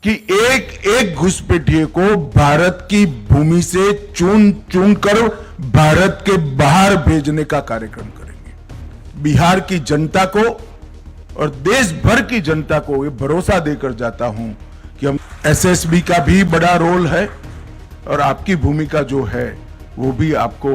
कि एक एक घुसपैठिए को भारत की भूमि से चुन चुन कर भारत के बाहर भेजने का कार्यक्रम करेंगे। बिहार की जनता को और देश भर की जनता को ये भरोसा देकर जाता हूं कि हम एसएसबी का भी बड़ा रोल है और आपकी भूमिका जो है वो भी आपको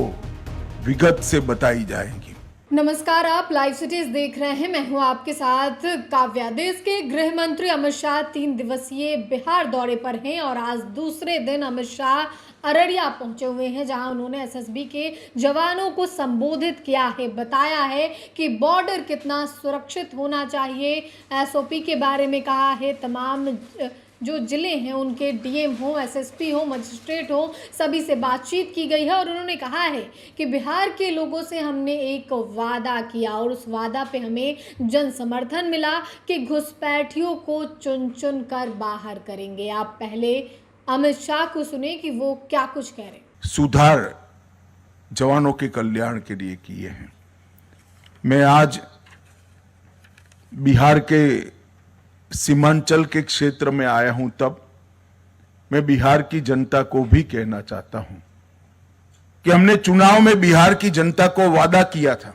विगत से बताई जाएगी। नमस्कार, आप लाइव सिटीज देख रहे हैं। मैं हूं आपके साथ काव्या। देश के गृह मंत्री अमित शाह 3 दिवसीय बिहार दौरे पर हैं और आज दूसरे दिन अमित शाह अररिया पहुंचे हुए हैं, जहां उन्होंने एसएसबी के जवानों को संबोधित किया है। बताया है कि बॉर्डर कितना सुरक्षित होना चाहिए, एसओपी के बारे में कहा है। तमाम जो जिले हैं उनके डीएम हो, एसएसपी हो, मजिस्ट्रेट हो, सभी से बातचीत की गई है और उन्होंने कहा है कि बिहार के लोगों से हमने एक वादा किया और उस वादा पे हमें जन समर्थन मिला कि घुसपैठियों को चुन चुन कर बाहर करेंगे। आप पहले अमित शाह को सुने कि वो क्या कुछ कह रहे। सुधार जवानों के कल्याण के लिए किए हैं। मैं आज बिहार के सीमांचल के क्षेत्र में आया हूं, तब मैं बिहार की जनता को भी कहना चाहता हूं कि हमने चुनाव में बिहार की जनता को वादा किया था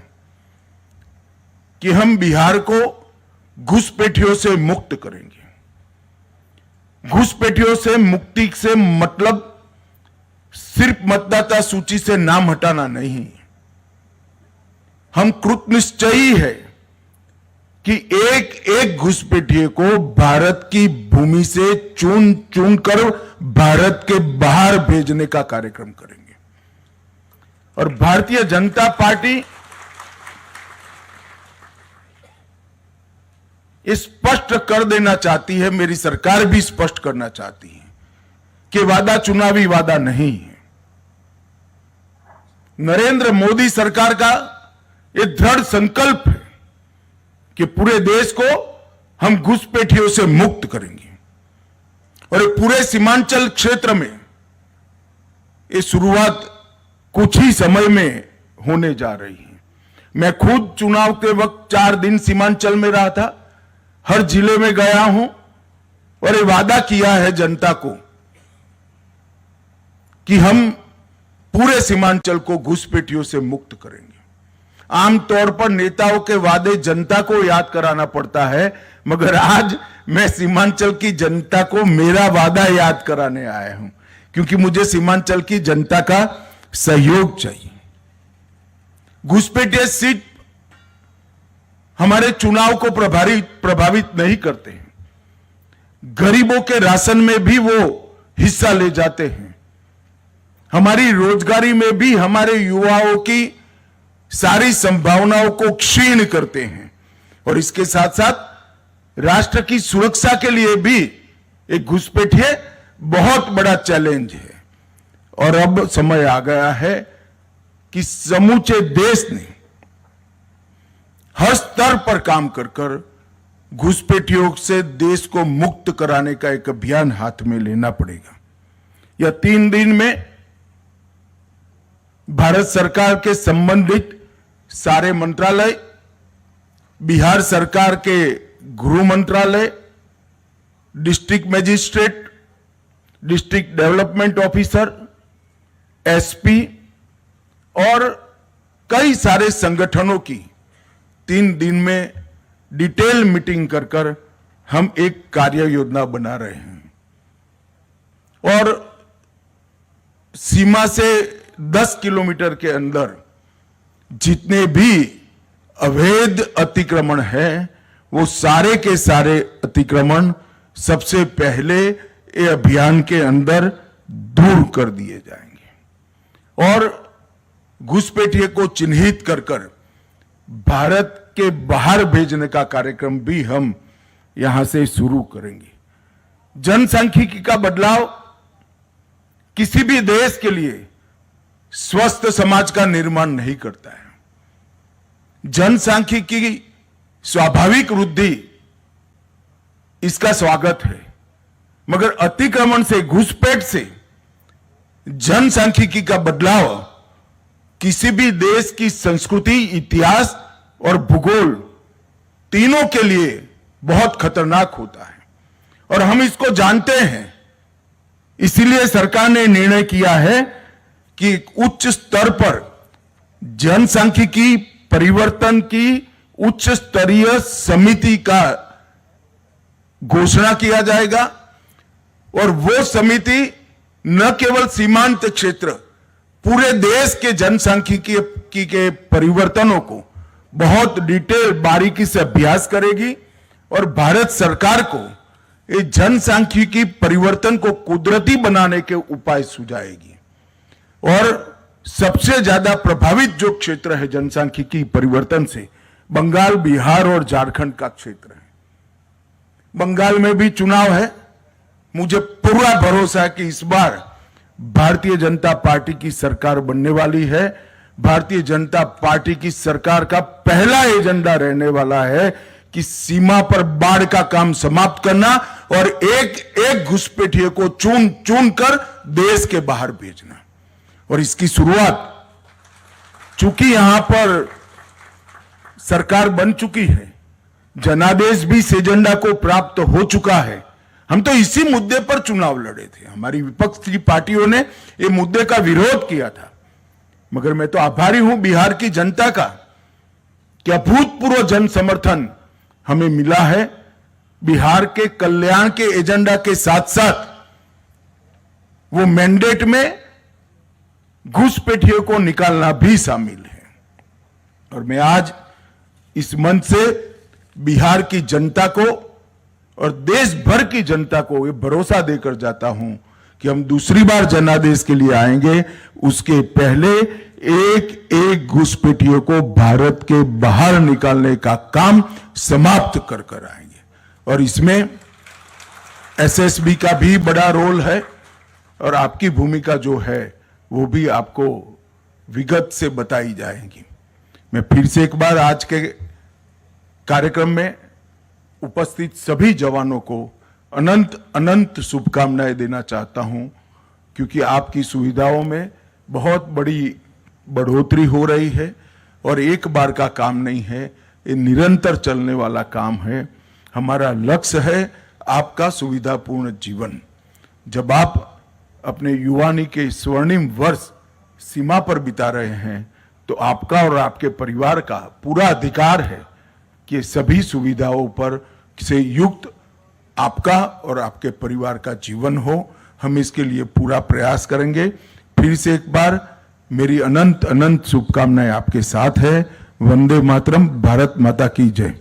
कि हम बिहार को घुसपैठियों से मुक्त करेंगे। घुसपैठियों से मुक्ति से मतलब सिर्फ मतदाता सूची से नाम हटाना नहीं, हम कृतनिश्चयी है कि एक एक घुसपैठिए को भारत की भूमि से चुन चुन कर भारत के बाहर भेजने का कार्यक्रम करेंगे। और भारतीय जनता पार्टी स्पष्ट कर देना चाहती है, मेरी सरकार भी स्पष्ट करना चाहती है कि वादा चुनावी वादा नहीं है। नरेंद्र मोदी सरकार का यह दृढ़ संकल्प है कि पूरे देश को हम घुसपैठियों से मुक्त करेंगे और पूरे सीमांचल क्षेत्र में ये शुरुआत कुछ ही समय में होने जा रही है। मैं खुद चुनाव के वक्त 4 दिन सीमांचल में रहा था, हर जिले में गया हूं और ये वादा किया है जनता को कि हम पूरे सीमांचल को घुसपैठियों से मुक्त करेंगे। आमतौर पर नेताओं के वादे जनता को याद कराना पड़ता है, मगर आज मैं सीमांचल की जनता को मेरा वादा याद कराने आया हूं, क्योंकि मुझे सीमांचल की जनता का सहयोग चाहिए। घुसपैठिए सिर्फ हमारे चुनाव को प्रभावित नहीं करते हैं, गरीबों के राशन में भी वो हिस्सा ले जाते हैं, हमारी रोजगारी में भी हमारे युवाओं की सारी संभावनाओं को क्षीण करते हैं और इसके साथ साथ राष्ट्र की सुरक्षा के लिए भी एक घुसपैठिए बहुत बड़ा चैलेंज है। और अब समय आ गया है कि समूचे देश ने हर स्तर पर काम कर घुसपैठियों से देश को मुक्त कराने का एक अभियान हाथ में लेना पड़ेगा। यह 3 दिन में भारत सरकार के संबंधित सारे मंत्रालय, बिहार सरकार के गृह मंत्रालय, district magistrate, district development officer, SP और कई सारे संगठनों की 3 दिन में डिटेल मीटिंग कर हम एक कार्य योजना बना रहे हैं और सीमा से 10 किलोमीटर के अंदर जितने भी अवैध अतिक्रमण हैं, वो सारे के सारे अतिक्रमण सबसे पहले ये अभियान के अंदर दूर कर दिए जाएंगे और घुसपैठिए को चिन्हित कर भारत के बाहर भेजने का कार्यक्रम भी हम यहां से शुरू करेंगे। जनसांख्यिकी का बदलाव किसी भी देश के लिए स्वस्थ समाज का निर्माण नहीं करता है। जनसांख्यिकी की स्वाभाविक वृद्धि इसका स्वागत है, मगर अतिक्रमण से, घुसपैठ से जनसांख्यिकी का बदलाव किसी भी देश की संस्कृति, इतिहास और भूगोल तीनों के लिए बहुत खतरनाक होता है और हम इसको जानते हैं। इसीलिए सरकार ने निर्णय किया है कि उच्च स्तर पर जनसांख्यिकी परिवर्तन की उच्च स्तरीय समिति का घोषणा किया जाएगा और वो समिति न केवल सीमांत क्षेत्र, पूरे देश के जनसांख्यिकी के परिवर्तनों को बहुत डिटेल बारीकी से अभ्यास करेगी और भारत सरकार को इस जनसांख्यिकी परिवर्तन को कुदरती बनाने के उपाय सुझाएगी। और सबसे ज्यादा प्रभावित जो क्षेत्र है जनसांख्यिकी परिवर्तन से, बंगाल, बिहार और झारखंड का क्षेत्र है। बंगाल में भी चुनाव है। मुझे पूरा भरोसा है कि इस बार भारतीय जनता पार्टी की सरकार बनने वाली है। भारतीय जनता पार्टी की सरकार का पहला एजेंडा रहने वाला है कि सीमा पर बाढ़ का काम समाप्त करना और एक एक घुसपैठिए को चुन चुन कर देश के बाहर भेजना। और इसकी शुरुआत, चूंकि यहां पर सरकार बन चुकी है, जनादेश भी इस एजेंडा को प्राप्त हो चुका है। हम तो इसी मुद्दे पर चुनाव लड़े थे। हमारी विपक्ष की पार्टियों ने ये मुद्दे का विरोध किया था, मगर मैं तो आभारी हूं बिहार की जनता का कि अभूतपूर्व जन समर्थन हमें मिला है। बिहार के कल्याण के एजेंडा के साथ साथ वो मैंडेट में घुसपैठियों को निकालना भी शामिल है। और मैं आज इस मंच से बिहार की जनता को और देश भर की जनता को ये भरोसा देकर जाता हूं कि हम दूसरी बार जनादेश के लिए आएंगे, उसके पहले एक एक घुसपैठियों को भारत के बाहर निकालने का काम समाप्त कर कर आएंगे। और इसमें एसएसबी का भी बड़ा रोल है और आपकी भूमिका जो है वो भी आपको विगत से बताई जाएगी। मैं फिर से एक बार आज के कार्यक्रम में उपस्थित सभी जवानों को अनंत अनंत शुभकामनाएं देना चाहता हूं, क्योंकि आपकी सुविधाओं में बहुत बड़ी बढ़ोतरी हो रही है और एक बार का काम नहीं है, ये निरंतर चलने वाला काम है। हमारा लक्ष्य है आपका सुविधापूर्ण जीवन। जब आप अपने युवानी के स्वर्णिम वर्ष सीमा पर बिता रहे हैं तो आपका और आपके परिवार का पूरा अधिकार है कि सभी सुविधाओं पर से युक्त आपका और आपके परिवार का जीवन हो। हम इसके लिए पूरा प्रयास करेंगे। फिर से एक बार मेरी अनंत अनंत शुभकामनाएं आपके साथ है। वंदे मातरम, भारत माता की जय।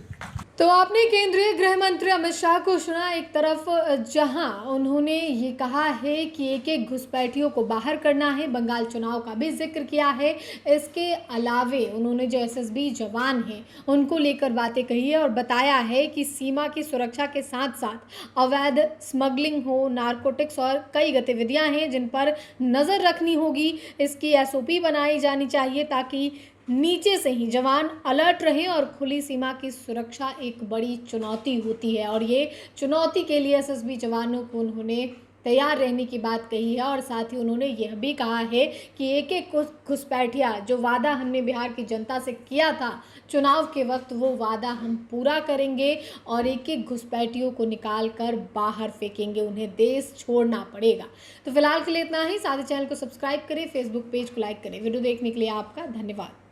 तो आपने केंद्रीय गृह मंत्री अमित शाह को सुना। एक तरफ जहां उन्होंने ये कहा है कि एक एक घुसपैठियों को बाहर करना है, बंगाल चुनाव का भी जिक्र किया है। इसके अलावे उन्होंने जो एसएसबी जवान हैं उनको लेकर बातें कही है और बताया है कि सीमा की सुरक्षा के साथ साथ अवैध स्मगलिंग हो, नारकोटिक्स और कई गतिविधियां हैं जिन पर नज़र रखनी होगी। इसकी एसओपी बनाई जानी चाहिए ताकि नीचे से ही जवान अलर्ट रहें। और खुली सीमा की सुरक्षा एक बड़ी चुनौती होती है और ये चुनौती के लिए एसएसबी जवानों को उन्होंने तैयार रहने की बात कही है। और साथ ही उन्होंने यह भी कहा है कि एक एक घुसपैठिया जो वादा हमने बिहार की जनता से किया था चुनाव के वक्त, वो वादा हम पूरा करेंगे और एक एक घुसपैठियों को निकाल कर बाहर फेंकेंगे, उन्हें देश छोड़ना पड़ेगा। तो फिलहाल के लिए इतना ही। साथ ही चैनल को सब्सक्राइब करें, फेसबुक पेज को लाइक करें। वीडियो देखने के लिए आपका धन्यवाद।